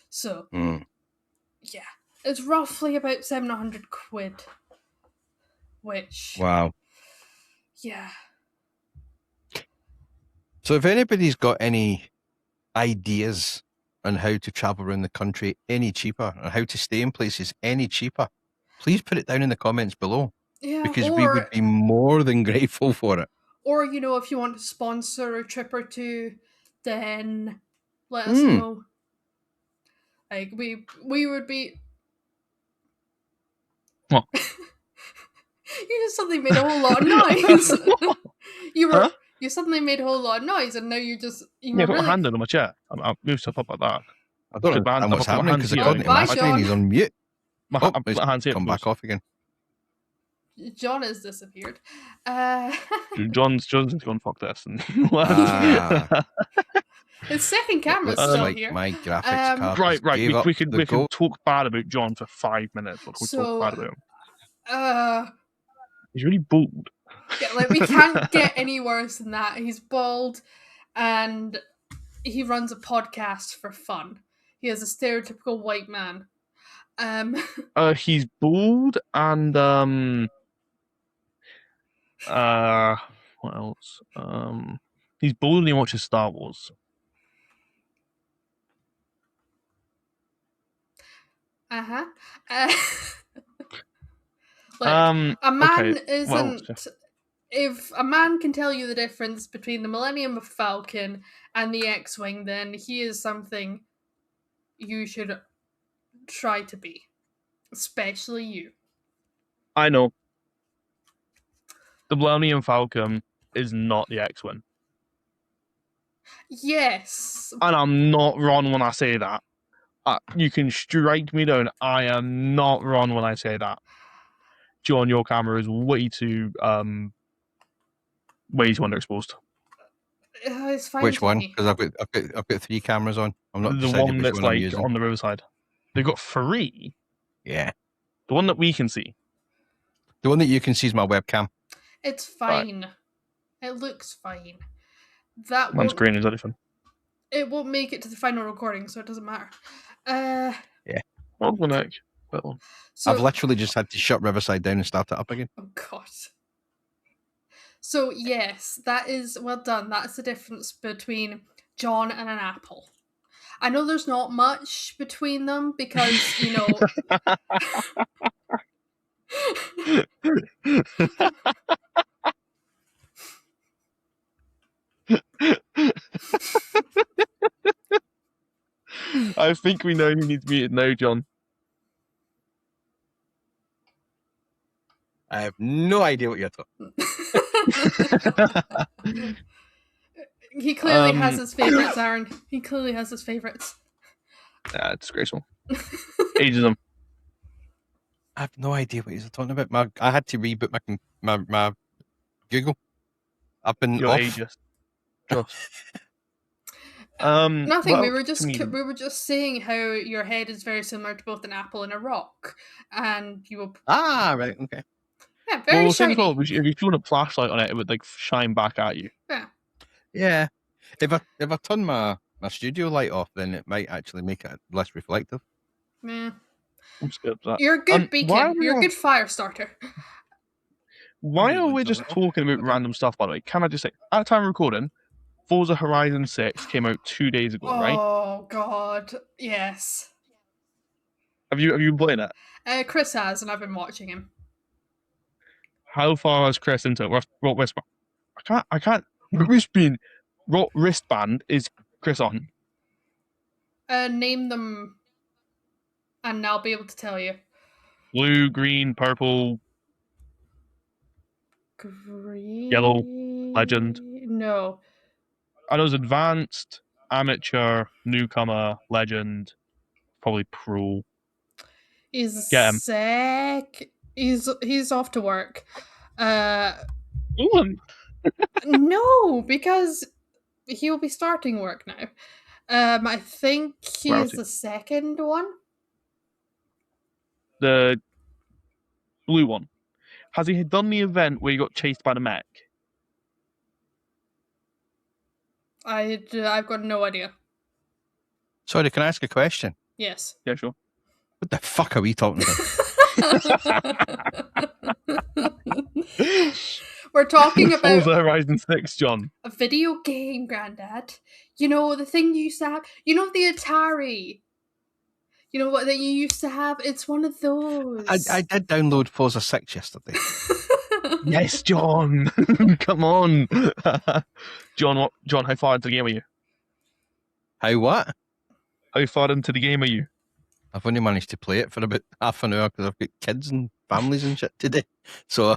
So, yeah, it's roughly about 700 quid, which... Wow. Yeah. So if anybody's got any ideas on how to travel around the country any cheaper, or how to stay in places any cheaper, please put it down in the comments below. Yeah, because we would be more than grateful for it. Or, if you want to sponsor a trip or two, then let us know. Like, we would be... What? You just suddenly made a whole lot of noise. You suddenly made a whole lot of noise, and now you just... put my hand under my chair. I'll move stuff up like that. I don't understand what's happening, because according to my screen, he's on mute. My hand's here. Come back off again. John has disappeared. John's gone, fuck this. His second camera's Looks still like here. my graphics card Right. has gave up We can the ghost. talk bad about John for 5 minutes. What can we talk bad about him? He's really bald. Yeah, like we can't get any worse than that. He's bald, and he runs a podcast for fun. He is a stereotypical white man. He's bald and what else? He's bald and he watches Star Wars. Look, A man okay. isn't. If a man can tell you the difference between the Millennium Falcon and the X-Wing, then he is something you should try to be. Especially you. I know. The Millennium Falcon is not the X-Wing. Yes. And I'm not wrong when I say that. You can strike me down. I am not wrong when I say that. John, your camera is way too underexposed. It's fine. Which one? Because I've got 3 cameras on. I'm not the decided one which that's one I'm like using. on the riverside. They've got 3. Yeah. The one that we can see. The one that you can see is my webcam. It's fine. Right. It looks fine. That one's green is anything. It won't make it to the final recording, so it doesn't matter. Yeah. Well, neck. So, I've literally just had to shut Riverside down and start it up again. Oh God. So yes, that is well done. That's the difference between John and an apple. I know there's not much between them because, you know. I think we know who needs muted now, John. I have no idea what you're talking. He clearly has his favourites, Aaron. He clearly has his favourites. Disgraceful. Ageism. I have no idea what he's talking about. I had to reboot my Google. I've been You're off. Ageist. Nothing. We were just saying how your head is very similar to both an apple and a rock, and you will. Ah, right, okay. Yeah, very shiny. Well, if you shone a flashlight on it, it would like shine back at you. Yeah. Yeah. If I turn my studio light off, then it might actually make it less reflective. Yeah. I'm scared of that. You're a good beacon. You're a good fire starter. Why are we just talking about random stuff, by the way? Can I just say, at the time of recording, Forza Horizon 6 came out 2 days ago, right? Oh, God. Yes. Have you been playing it? Chris has, and I've been watching him. How far has Chris into it? What wristband? I can't. What wristband is Chris on? Name them, and I'll be able to tell you. Blue, green, purple, green, yellow, legend. No. I know it's advanced, amateur, newcomer, legend, probably pro. He's Get him. sick. He's off to work. No, because he'll be starting work now. I think he's the second one. The blue one. Has he done the event where he got chased by the mech? I've got no idea. Sorry, can I ask a question? Yes. Yeah, sure. What the fuck are we talking about? We're talking about Forza Horizon 6, John. A video game, Granddad. You know, the thing you used to have. You know, the Atari. You know what that you used to have? It's one of those. I did download Forza 6 yesterday. Yes, John. Come on. John, how far into the game are you? How what? How far into the game are you? I've only managed to play it for about half an hour because I've got kids and families and shit today. So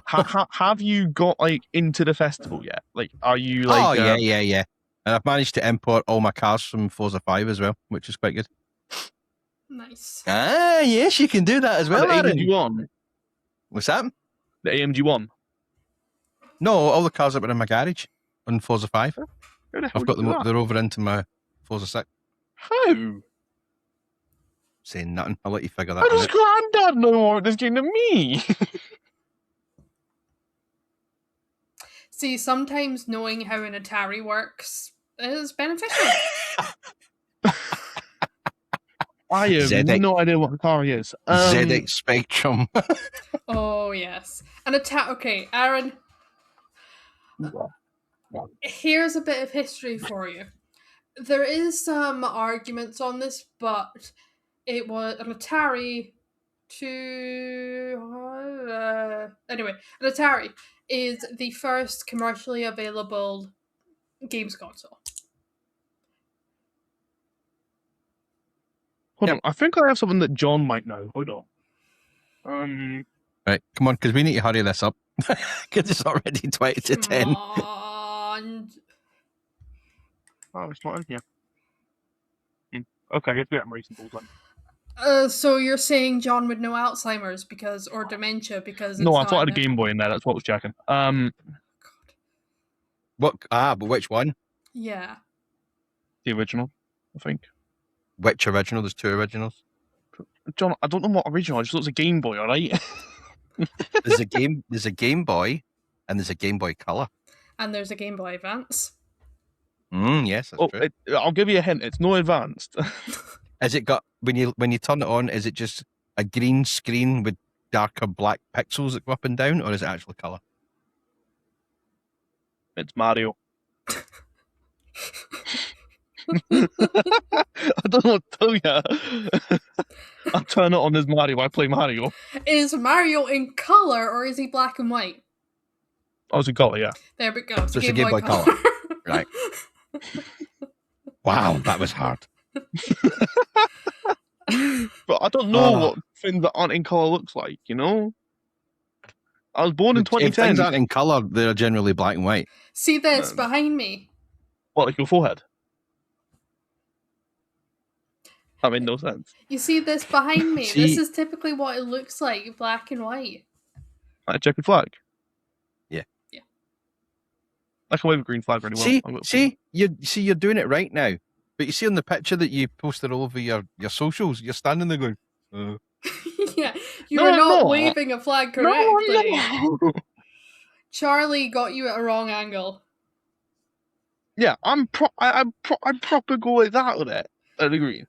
have you got like into the festival yet? Like, are you like? Oh yeah. And I've managed to import all my cars from Forza 5 as well, which is quite good. Nice. Ah, yes, you can do that as well. The AMG one. What's that? The AMG one. No, all the cars that were in my garage on Forza 5. I've got them. They're over into my Forza 6. How? Saying nothing. I'll let you figure that How one does out. Granddad know more about this game than me? See, sometimes knowing how an Atari works is beneficial. I have ZX. no idea what Atari is. ZX Spectrum. Oh, yes. Okay, Aaron, here's a bit of history for you. There is some arguments on this, but it was an Atari anyway, an Atari is the first commercially available games console. Hold on, I think I have something that John might know. Hold on. Right, come on, because we need to hurry this up. Because it's already 20 to 10. Come on. Oh, it's not in here. Okay, I guess we have racing balls then. So you're saying John would know Alzheimer's or dementia because No, it's I not thought I had a in it? Game Boy in there. That's what I was checking. God. What? But which one? Yeah. The original, I think. Which original? There's 2 originals. John, I don't know what original. I just thought it was a Game Boy. All right. There's a Game Boy, and there's a Game Boy Color. And there's a Game Boy Advance. Yes, that's true. I'll give you a hint. It's no advanced. Has it got when you turn it on? Is it just a green screen with darker black pixels that go up and down, or is it actual color? It's Mario. I don't know what to tell you. I'll turn it on as Mario. I play Mario. Is Mario in color or is he black and white? Oh, it's a color, yeah. There we go. So it's a Game Boy Color. Right. Wow, that was hard. But I don't know what things that aren't in color looks like, you know? I was born in 2010. If things aren't in color, they're generally black and white. See this behind me? What, like your forehead? That made no sense. You see this behind me? This is typically what it looks like, black and white. Like a checkered flag? Yeah. I can wave a green flag really well. You're doing it right now. But you see on the picture that you posted all over your socials, you're standing there going, Yeah, you were not waving a flag correctly. No. Charlie got you at a wrong angle. Yeah, I proper go like that with it. I'd agree.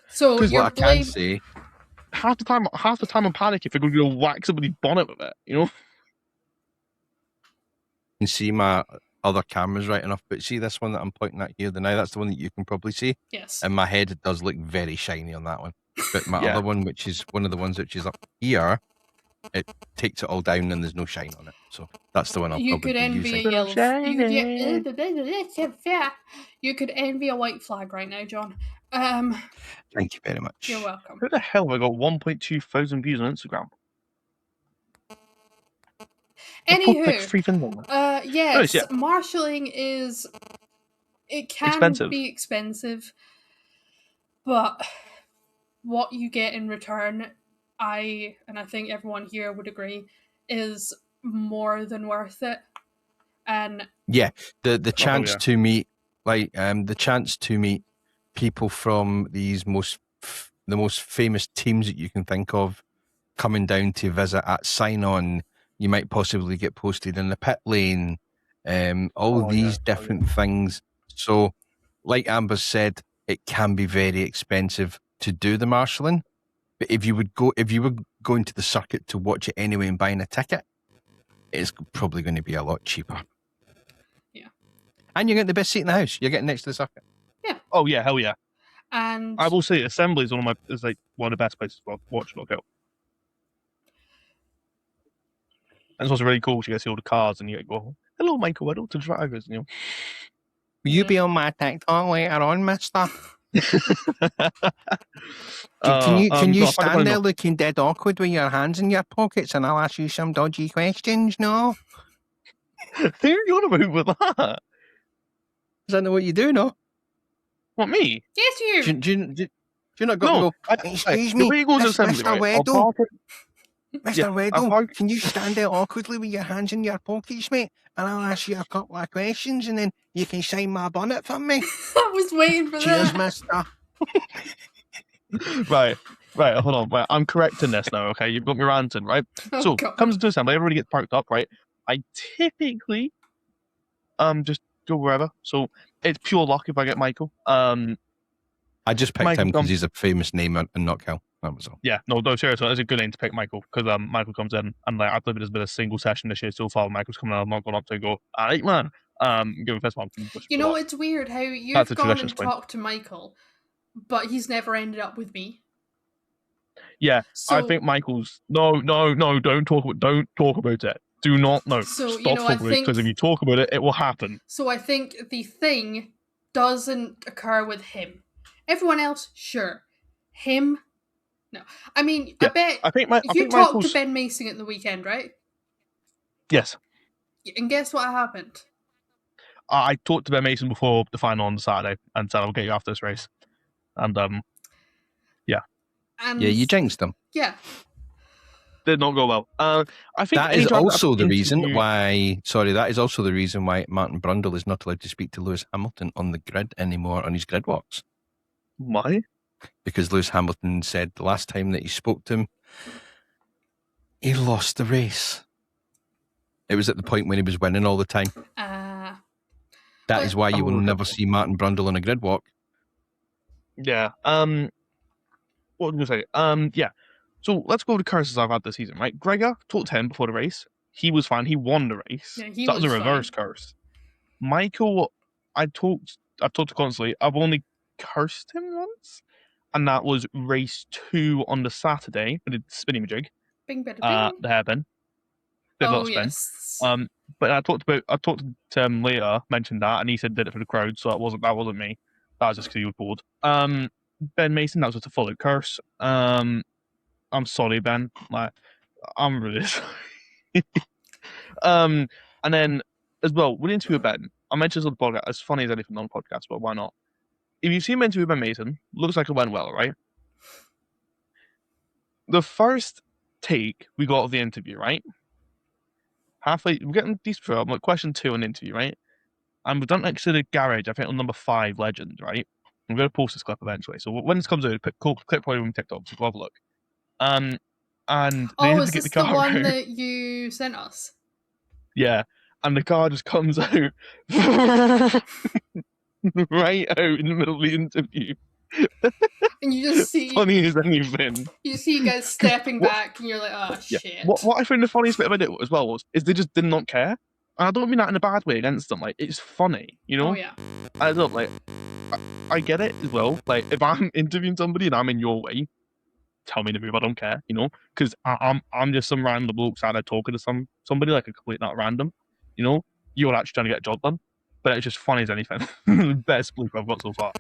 So what I can say, half the time I'm panicking if I'm going to go whack somebody's bonnet with it, you know? You can see my other cameras right enough, but see this one that I'm pointing at here now, that's the one that you can probably see. Yes. And my head does look very shiny on that one. But my other one, which is one of the ones which is up here, it takes it all down and there's no shine on it. So that's the one I'll probably be using. You could envy a white flag right now, John. Thank you very much. You're welcome. Who the hell have I got 1.2 thousand views on Instagram? Anywho, yes, yeah. marshalling it can expensive. be expensive, but what you get in return, I think everyone here would agree, is more than worth it. And yeah, the chance to meet people from these the most famous teams that you can think of coming down to visit at sign on. You might possibly get posted in the pit lane, all these different things. So, like Amber said, it can be very expensive to do the marshalling. But if you were going to the circuit to watch it anyway and buying a ticket, it's probably going to be a lot cheaper. Yeah. And you're getting the best seat in the house. You're getting next to the circuit. Yeah. Oh yeah, hell yeah. And I will say, Assembly is one of the best places to watch knockout. And it's also really cool to get to see all the cars and you get go, hello Michael, hello to drivers, you know. Will you be on my TikTok later on, mister? Can you stand there looking dead awkward with your hands in your pockets and I'll ask you some dodgy questions, no? Who are you on about with that? Is that not what you do, no? What, me? Yes, you. Do you not got to go, excuse me, the way it goes Mr. Assembly, right? Weddle. Mr. Weddle, can you stand there awkwardly with your hands in your pockets, mate? And I'll ask you a couple of questions, and then you can sign my bonnet for me. I was waiting for Cheers, that. mister. Right, hold on. Right, I'm correcting this now, okay? You've got me ranting, right? Oh, so, God. comes into assembly, everybody gets parked up, right? I typically just go wherever. So, it's pure luck if I get Michael. I just picked him because he's a famous name in Knockhill. That was all. Yeah, no, seriously, it's a good name to pick, Michael, because Michael comes in, and like, I believe there's been a single session this year so far. Michael's coming in, I'm not going up to go, all right, man. Give him a fist bump. You know, it's weird how you've gone and talked to Michael, but he's never ended up with me. Yeah, so, I think Michael's no, don't talk about it. Do not stop talking about it, because if you talk about it, it will happen. So I think the thing doesn't occur with him. Everyone else, sure. Him, no. I mean, yeah, I think you talked to Ben Mason at the weekend, right? Yes. And guess what happened? I talked to Ben Mason before the final on Saturday and said I'll get you after this race. And yeah. And yeah, you jinxed him. Yeah. Did not go well. I think that is also the reason why. Sorry, that is also the reason why Martin Brundle is not allowed to speak to Lewis Hamilton on the grid anymore on his grid walks. Why? Because Lewis Hamilton said the last time that he spoke to him, he lost the race. It was at the point when he was winning all the time. That is why you will never see Martin Brundle on a grid walk. Yeah. What was I going to say? Yeah. So let's go to curses I've had this season, right? Gregor, talked to him before the race. He was fine. He won the race. Yeah, so that was a reverse curse. Michael, I've talked to constantly. I've only cursed him once, and that was race 2 on the Saturday. I did the spinning jig. Bing, bada, bing. The hairpin. Did a lot of spin. Yes. But I talked to him later, mentioned that, and he said did it for the crowd, so that wasn't me. That was just because he was bored. Ben Mason, that was just a full out curse. I'm sorry, Ben. Like, I'm really sorry. And then as well, with interview with Ben, I mentioned this on the podcast, as funny as anything on the podcast, but why not? If you've seen an interview with Ben Mason, looks like it went well, right? The first take we got of the interview, right? Halfway, we're getting these through. I'm like question 2 on the interview, right? And we've done next to the garage, I think on number 5, Legend, right? I'm going to post this clip eventually. So when this comes out, clip probably on TikTok, so go have a look. And they is this the one that you sent us? Yeah, and the car just comes out right out in the middle of the interview. And you just see funny as anything. You see you guys stepping back, and you're like, "Oh shit!" What I found the funniest bit about it as well is they just did not care. And I don't mean that in a bad way against them. Like, it's funny, you know. Oh yeah. I don't like. I get it as well. Like, if I'm interviewing somebody and I'm in your way, tell me to move. I don't care, you know, because I'm just some random bloke sat there talking to somebody like a complete not random, you know. You're actually trying to get a job done, but it's just funny as anything. Best blooper I've got so far.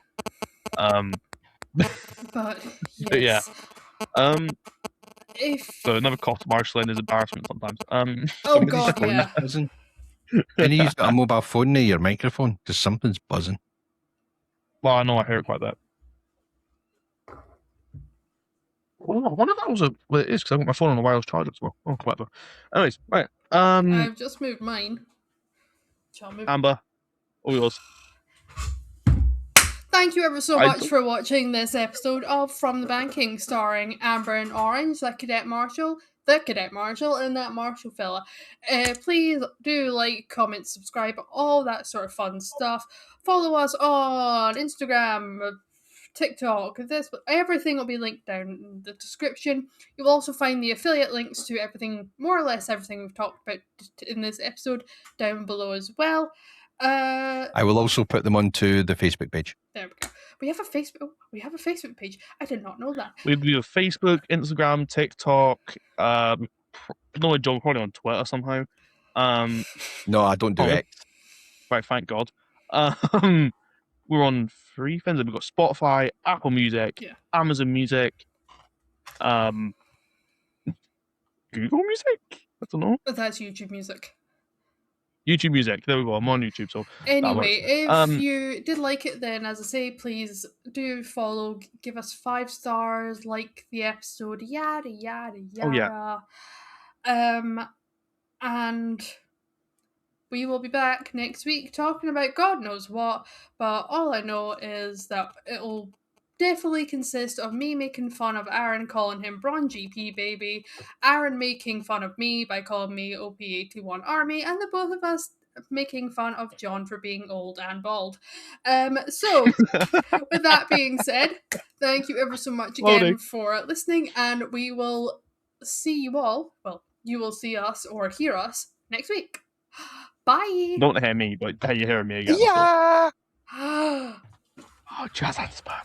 But yes. But yeah. So another cost of marshalling is embarrassment sometimes. Oh god, yeah. Buzzing. Can you use a mobile phone near your microphone? Because something's buzzing. Well, I know I hear it quite that. Well, I wonder if that was well, it is because I've got my phone on a wireless charger as well. Oh, clever. Anyways, right. I've just moved mine. Amber, all yours. Thank you ever so much for watching this episode of From the Banking, starring Amber and Orange, the Cadet Marshal, and that Marshal fella. Please do like, comment, subscribe, all that sort of fun stuff. Follow us on Instagram, TikTok, everything will be linked down in the description. You'll also find the affiliate links to everything, more or less everything we've talked about in this episode, down below as well. I will also put them onto the Facebook page. There we go. We have a Facebook page. I did not know that. We do Facebook, Instagram, TikTok. No, Joe, probably on Twitter somehow. No, I don't do X. Right, thank God. We're on 3 things. We've got Spotify, Apple Music, Amazon Music, Google Music. I don't know. But that's YouTube Music. YouTube Music. There we go. I'm on YouTube, so anyway, if you did like it, then as I say, please do follow, give us 5 stars, like the episode, yada yada yada. And we will be back next week talking about God knows what, but all I know is that it'll definitely consist of me making fun of Aaron, calling him Braun GP baby, Aaron making fun of me by calling me OP81 Army, and the both of us making fun of John for being old and bald. So with that being said, thank you ever so much again for listening, and we will see you all, well, you will see us or hear us next week. Bye. Don't hear me, but you hear me again. Yeah. So. Oh, jazz and spam.